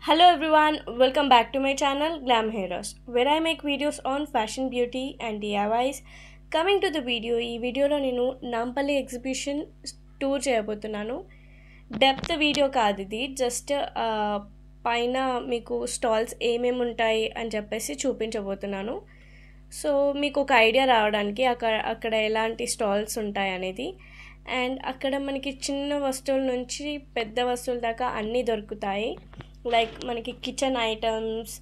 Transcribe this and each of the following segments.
Hello everyone, welcome back to my channel Glam Heroes, where I make videos on fashion, beauty and DIYs. Coming to the video, ఈ వీడియోలో నేను Nampally exhibition tour చేయబోతున్నాను. Depth video కాదు ఇది, just పైన మీకు stalls ఏమేమి ఉంటాయి అని చెప్పేసి చూపించబోతున్నాను. సో మీకు ఒక ఐడియా రావడానికి అక్కడ ఎలాంటి స్టాల్స్ ఉంటాయి అనేది. అండ్ అక్కడ మనకి చిన్న వస్తువుల నుంచి పెద్ద వస్తువుల దాకా అన్నీ దొరుకుతాయి. లైక్ మనకి kitchen items,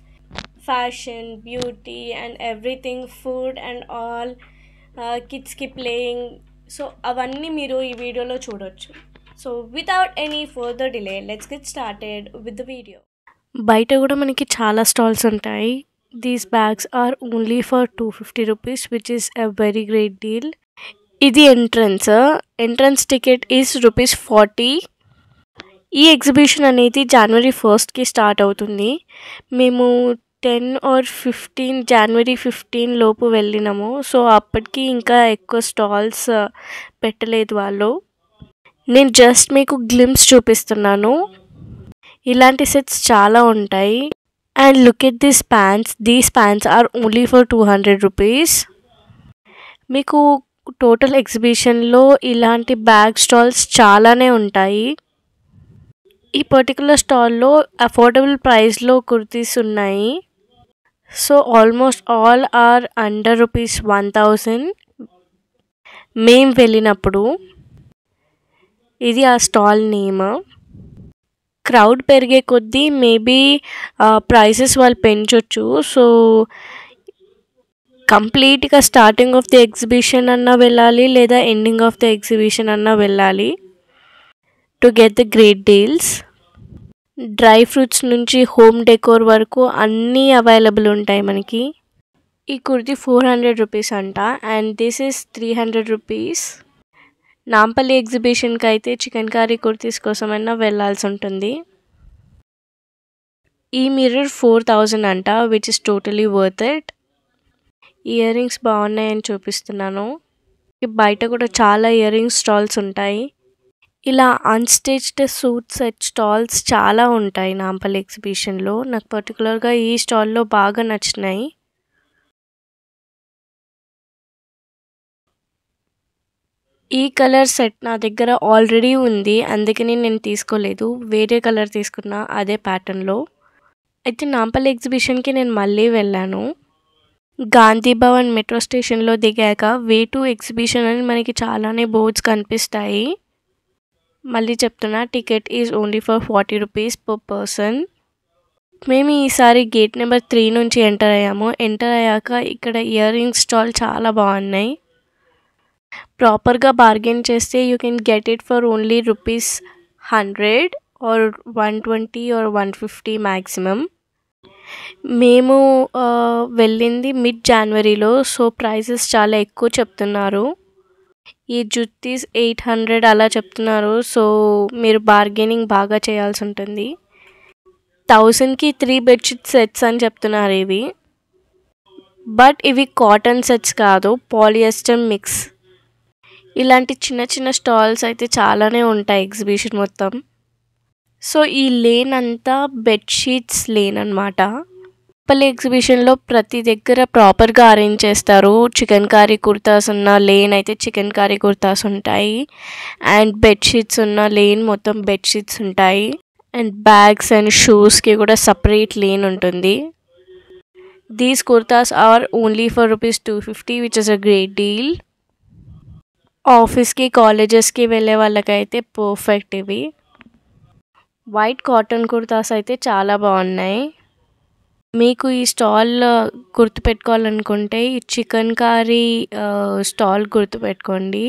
fashion, beauty and everything, food and all, కిడ్స్కి ప్లేయింగ్. సో అవన్నీ మీరు ఈ వీడియోలో చూడొచ్చు. So without any further delay let's get started with the video. బయట కూడా మనకి చాలా స్టాల్స్ ఉంటాయి. These bags are only for 250 rupees, which is a very great deal. ఇది ఎంట్రన్స్ టికెట్ ఈజ్ ₹40. ఈ ఎగ్జిబిషన్ అనేది జనవరి 1కి స్టార్ట్ అవుతుంది. మేము 10 or 15 జనవరి 15 లోపు వెళ్ళినాము. సో అప్పటికి ఇంకా ఎక్కువ స్టాల్స్ పెట్టలేదు వాళ్ళు. నేను జస్ట్ మీకు గ్లిమ్స్ చూపిస్తున్నాను. ఇలాంటి సెట్స్ చాలా ఉంటాయి. And look at these pants are only for 200 rupees. మీకు టోటల్ ఎగ్జిబిషన్లో ఇలాంటి బ్యాగ్ స్టాల్స్ చాలానే ఉంటాయి. ఈ పర్టికులర్ స్టాల్లో అఫోర్డబుల్ ప్రైస్లో కుర్తీస్ ఉన్నాయి. So almost all are under ₹1000 మేము వెళ్ళినప్పుడు. ఇది ఆ స్టాల్ నేమ్. క్రౌడ్ పెరిగే కొద్దీ మేబీ ప్రైసెస్ వాళ్ళు పెంచొచ్చు. సో కంప్లీట్గా స్టార్టింగ్ ఆఫ్ ది ఎగ్జిబిషన్ అన్నా వెళ్ళాలి, లేదా ఎండింగ్ ఆఫ్ ది ఎగ్జిబిషన్ అన్నా వెళ్ళాలి to get the great deals. Dry fruits నుంచి హోమ్ డెకోర్ వరకు అన్నీ అవైలబుల్ ఉంటాయి మనకి. ఈ కుర్తీ 400 రూపీస్ అంట, and this is 300 rupees. Nampally ఎగ్జిబిషన్కి అయితే చికెన్ కర్రీ కుర్తీస్ కోసమైనా వెళ్ళాల్సి ఉంటుంది. ఈ మిర్రర్ 4000 అంట, which is totally worth it. Ear rings బాగున్నాయని చూపిస్తున్నాను. బయట కూడా చాలా ఇయర్ రింగ్స్ స్టాల్స్ ఉంటాయి. ఇలా అన్స్టిచ్డ్ సూట్ సెట్ స్టాల్స్ చాలా ఉంటాయి నాంపల్లి ఎగ్జిబిషన్లో. నాకు పర్టికులర్గా ఈ స్టాల్లో బాగా నచ్చినాయి. ఈ కలర్ సెట్ నా దగ్గర ఆల్రెడీ ఉంది, అందుకని నేను తీసుకోలేదు. వేరే కలర్ తీసుకున్నా అదే ప్యాటర్న్లో. అయితే నాంపల్లి ఎగ్జిబిషన్కి నేను మళ్ళీ వెళ్ళాను. గాంధీ భవన్ మెట్రో స్టేషన్లో దిగాక వే2 ఎగ్జిబిషన్ అని మనకి చాలానే బోర్డ్స్ కనిపిస్తాయి. మళ్ళీ చెప్తున్నా, ticket is only for 40 rupees per person. మేము ఈసారి గేట్ నెంబర్ 3 నుంచి ఎంటర్ అయ్యాము. ఎంటర్ అయ్యాక ఇక్కడ ఇయర్ రింగ్స్ స్టాల్ చాలా బాగున్నాయి. ప్రాపర్గా బార్గెన్ చేస్తే you can get it for only ₹100 or 120 or 150 maximum. మేము వెళ్ళింది మిడ్ జనవరిలో, సో ప్రైసెస్ చాలా ఎక్కువ చెప్తున్నారు. ఈ జుత్తీస్ 800 అలా చెప్తున్నారు. సో మీరు బార్గెనింగ్ బాగా చేయాల్సి ఉంటుంది. 1000కి 3 బెడ్షీట్ సెట్స్ అని చెప్తున్నారు ఇవి. బట్ ఇవి కాటన్ సెట్స్ కాదు, పాలియస్టర్ మిక్స్. ఇలాంటి చిన్న చిన్న స్టాల్స్ అయితే చాలానే ఉంటాయి ఎగ్జిబిషన్ మొత్తం. సో ఈ లేన్ అంతా బెడ్షీట్స్ లేన్ అనమాట. నాంపల్లి ఎగ్జిబిషన్లో ప్రతి దగ్గర ప్రాపర్గా అరేంజ్ చేస్తారు. చికెన్ కర్రీ కుర్తాస్ ఉన్న లేన్ అయితే చికెన్ కర్రీ కుర్తాస్ ఉంటాయి, అండ్ బెడ్షీట్స్ ఉన్న లేన్ మొత్తం బెడ్షీట్స్ ఉంటాయి, అండ్ బ్యాగ్స్ అండ్ షూస్కి కూడా సపరేట్ లేన్ ఉంటుంది. These kurtas are only for ₹250, which is a great deal. ఆఫీస్కి, కాలేజెస్కి వెళ్ళే వాళ్ళకైతే పర్ఫెక్ట్ ఇవి. వైట్ కాటన్ కుర్తాస్ అయితే చాలా బాగున్నాయి. మీకు ఈ స్టాల్ గుర్తుపెట్టుకోవాలనుకుంటే ఈ చికెన్ కర్రీ స్టాల్ గుర్తుపెట్టుకోండి.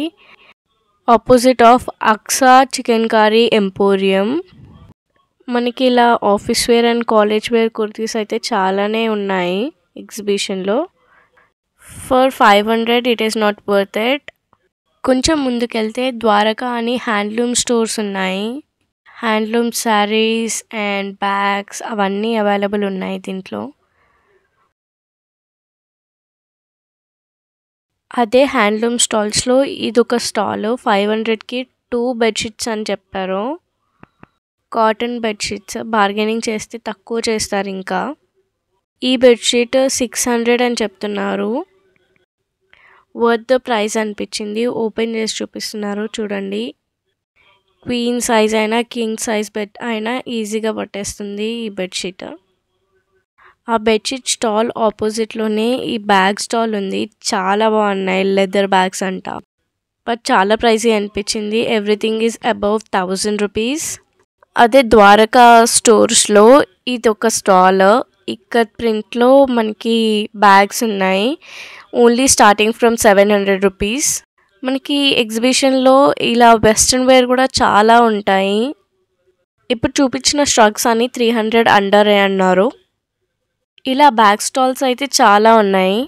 Opposite of Aqsa chicken curry emporium. మనకి ఇలా office wear and college wear kurtis అయితే చాలానే ఉన్నాయి ఎగ్జిబిషన్లో. For 500 it is not worth it. కొంచెం ముందుకెళ్తే ద్వారకా అని హ్యాండ్లూమ్ స్టోర్స్ ఉన్నాయి. హ్యాండ్లూమ్ శారీస్ అండ్ బ్యాగ్స్ అవన్నీ అవైలబుల్ ఉన్నాయి దీంట్లో. అదే హ్యాండ్లూమ్ స్టాల్స్లో ఇదొక స్టాల్. 500కి 2 బెడ్షీట్స్ అని చెప్పారు. కాటన్ బెడ్షీట్స్ బార్గెనింగ్ చేస్తే తక్కువ చేస్తారు. ఇంకా ఈ బెడ్షీట్ 600 అని చెప్తున్నారు. వర్త్ ద ప్రైస్ అనిపించింది. ఓపెన్ చేసి చూపిస్తున్నారు చూడండి. క్వీన్ సైజ్ అయినా కింగ్ సైజ్ బెడ్ అయినా ఈజీగా పట్టేస్తుంది ఈ బెడ్షీట్. ఆ బెడ్షీట్ స్టాల్ ఆపోజిట్లోనే ఈ బ్యాగ్ స్టాల్ ఉంది. చాలా బాగున్నాయి, లెదర్ బ్యాగ్స్ అంట. బట్ చాలా ప్రైజీ అనిపించింది. Everything is above 1000 rupees. అదే ద్వారకా స్టోర్స్లో ఇది ఒక స్టాల్. ఇక్కడ ప్రింట్లో మనకి బ్యాగ్స్ ఉన్నాయి. Only starting from 700 rupees. మనకి ఎగ్జిబిషన్లో ఇలా వెస్ట్రన్ వేర్ కూడా చాలా ఉంటాయి. ఇప్పుడు చూపించిన స్టాక్స్ అన్ని 300 అండరే అన్నారు. ఇలా బ్యాగ్ స్టాల్స్ అయితే చాలా ఉన్నాయి.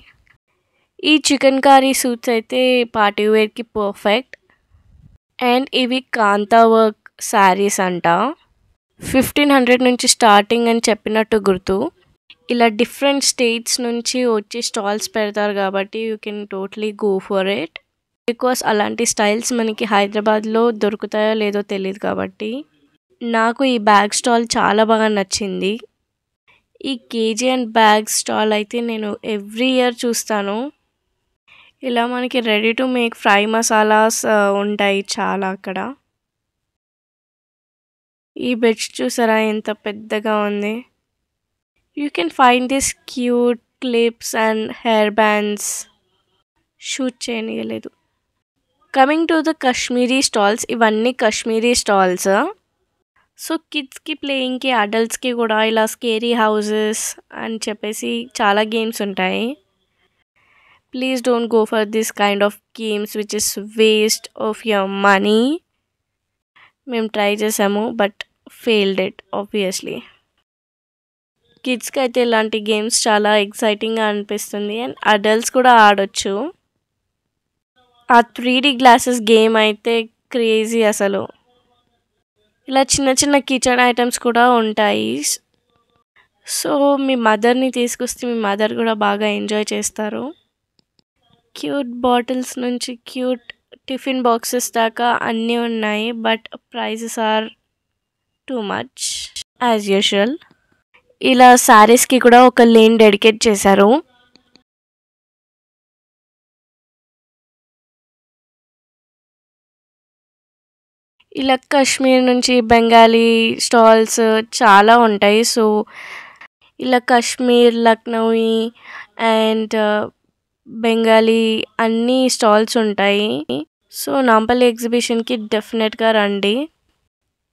ఈ చికెన్ కర్రీ సూట్స్ అయితే పార్టీ వేర్కి పర్ఫెక్ట్. అండ్ ఇవి కాంతా వర్క్ శారీస్ అంట. 1500 నుంచి స్టార్టింగ్ అని చెప్పినట్టు గుర్తు. ఇలా డిఫరెంట్ స్టేట్స్ నుంచి వచ్చి స్టాల్స్ పెడతారు కాబట్టి you can totally go for it. Because అలాంటి స్టైల్స్ మనకి హైదరాబాద్లో దొరుకుతాయో లేదో తెలియదు కాబట్టి. నాకు ఈ బ్యాగ్ స్టాల్ చాలా బాగా నచ్చింది. ఈ కేజీఎన్ బ్యాగ్ స్టాల్ అయితే నేను ఎవ్రీ ఇయర్ చూస్తాను. ఇలా మనకి ready to make fry masalas ఉంటాయి చాలా అక్కడ. ఈ బెడ్ చూసారా ఎంత పెద్దగా ఉంది. You can find this cute clips and hair bands. Shoot చేయలేదు. Coming to the Kashmiri stalls. ఇవన్నీ కాశ్మీరీ స్టాల్స్. సో కిడ్స్కి ప్లేయింగ్కి అడల్ట్స్కి కూడా ఇలా స్కేరీ హౌసెస్ అని చెప్పేసి చాలా గేమ్స్ ఉంటాయి. Please don't go for this kind of games which is waste of your money. మేము ట్రై చేసాము బట్ ఫెయిల్డ్ ఇట్ ఆబ్వియస్లీ. కిడ్స్కి అయితే ఇలాంటి గేమ్స్ చాలా ఎక్సైటింగ్గా అనిపిస్తుంది అండ్ అడల్ట్స్ కూడా ఆడొచ్చు. ఆ 3D గ్లాసెస్ గేమ్ అయితే క్రేజీ అసలు. ఇలా చిన్న చిన్న కిచెన్ ఐటమ్స్ కూడా ఉంటాయి. సో మీ మదర్ని తీసుకొస్తే మీ మదర్ కూడా బాగా ఎంజాయ్ చేస్తారు. క్యూట్ బాటిల్స్ నుంచి క్యూట్ టిఫిన్ బాక్సెస్ దాకా అన్నీ ఉన్నాయి. But prices are too much as usual. ఇలా శారీస్కి కూడా ఒక లేన్ డెడికేట్ చేశారు. ఇలా కాశ్మీర్ నుంచి బెంగాలీ స్టాల్స్ చాలా ఉంటాయి. సో ఇలా కాశ్మీర్, లక్నోవి అండ్ బెంగాలీ అన్ని స్టాల్స్ ఉంటాయి. సో నాంపల్లి ఎగ్జిబిషన్కి డెఫినెట్గా రండి.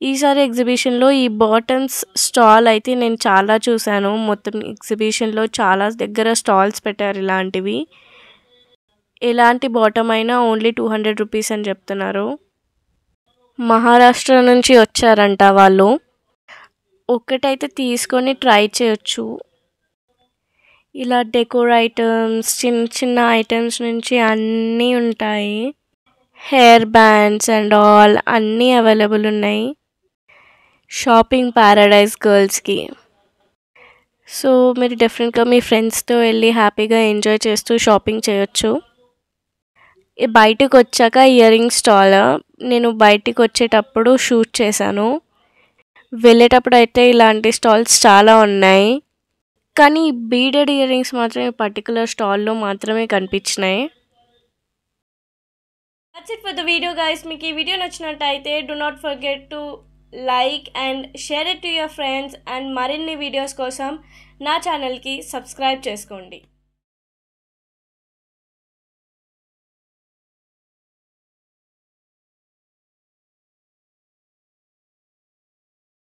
ఈసారి ఎగ్జిబిషన్లో ఈ బాటమ్స్ స్టాల్ అయితే నేను చాలా చూశాను. మొత్తం ఎగ్జిబిషన్లో చాలా దగ్గర స్టాల్స్ పెట్టారు ఇలాంటివి. ఎలాంటి బాటమ్ అయినా ఓన్లీ 200 రూపీస్ అని చెప్తున్నారు. మహారాష్ట్ర నుంచి వచ్చారంట వాళ్ళు. ఒకటైతే తీసుకొని ట్రై చేయొచ్చు. ఇలా డెకోర్ ఐటమ్స్, చిన్న చిన్న ఐటమ్స్ నుంచి అన్నీ ఉంటాయి. హెయిర్ బ్యాండ్స్ అండ్ ఆల్ అన్నీ అవైలబుల్ ఉన్నాయి. షాపింగ్ ప్యారడైజ్ గర్ల్స్కి. సో మీరు డెఫినెట్గా మీ ఫ్రెండ్స్తో వెళ్ళి హ్యాపీగా ఎంజాయ్ చేస్తూ షాపింగ్ చేయొచ్చు. బయటకు వచ్చాక ఇయర్ రింగ్ స్టాల్ నేను బయటికి వచ్చేటప్పుడు షూట్ చేశాను. వెళ్ళేటప్పుడు అయితే ఇలాంటి స్టాల్స్ చాలా ఉన్నాయి. కానీ బీడెడ్ ఇయర్ రింగ్స్ మాత్రమే పర్టికులర్ స్టాల్లో మాత్రమే కనిపించినాయి. That's it for the video guys. మీకు ఈ వీడియో నచ్చినట్టయితే do not forget to like and share it to your friends. And మరిన్ని వీడియోస్ కోసం నా ఛానల్కి సబ్స్క్రైబ్ చేసుకోండి.